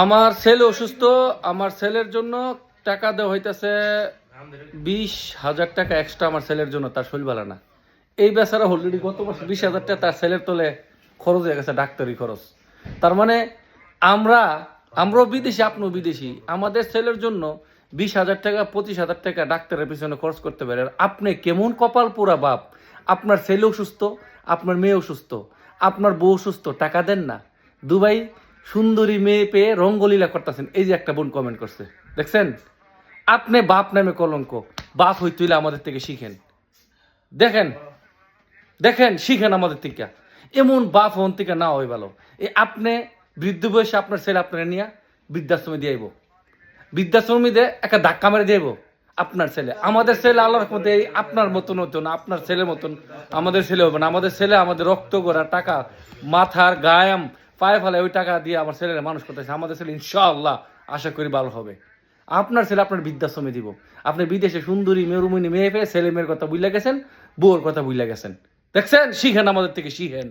আমার ছেলে অসুস্থ, আমার ছেলের জন্য টাকা দেওয়া হইতেছে 20,000 টাকা এক্সট্রা আমার ছেলের জন্য, তার শরীর ভালো না। এই বেচারা অলরেডি গত মাস 20,000 টাকা তার ছেলের তোলে খরচ হয়ে গেছে, ডাক্তারি খরচ। তার মানে আমরাও বিদেশি, আপনিও বিদেশি, আমাদের ছেলের জন্য 20,000 টাকা 25,000 টাকা ডাক্তারের পিছনে খরচ করতে পারে। আর আপনি কেমন কপাল পোড়া বাপ, আপনার ছেলেও সুস্থ, আপনার মেয়েও সুস্থ, আপনার বউ সুস্থ, টাকা দেন না। দুবাই সুন্দরী মেয়ে পেয়ে রঙ্গলীলা করতেছেন, এই যে একটা বোন কমেন্ট করছে, দেখছেন? আপনি বাপ নামে কলঙ্ক, বাপ হইতে আমাদের থেকে শিখেন। দেখেন দেখেন শিখেন আমাদের থেকে, এমন বাপ হন থেকে না হয় ভালো। আপনি বৃদ্ধ বয়সে আপনার ছেলে আপনার নিয়ে বৃদ্ধাশ্রমে দিয়েব, বৃদ্ধাশ্রমে দিয়ে একটা ধাক্কা মেরে দিয়েব আপনার ছেলে। আমাদের ছেলে আল্লাহর মধ্যে আপনার মতন হতো না, আপনার ছেলের মতন আমাদের ছেলে হবে না। আমাদের ছেলে আমাদের রক্ত গড়া টাকা, মাথার গায়াম পায়ে ফেলে ওই টাকা দিয়ে আমার ছেলেরা মানুষ করতেছে। আমাদের ছেলে ইনশাআল্লাহ আশা করি ভালো হবে। আপনার ছেলে আপনার বৃদ্ধাশ্রমে দিব। আপনি বিদেশে সুন্দরী মেরুমণি মেয়ে পেয়ে ছেলে মেয়ের কথা বুঝলে গেছেন, বউর কথা বুঝলে গেছেন। দেখছেন? শিখেন আমাদের থেকে, শিখেন।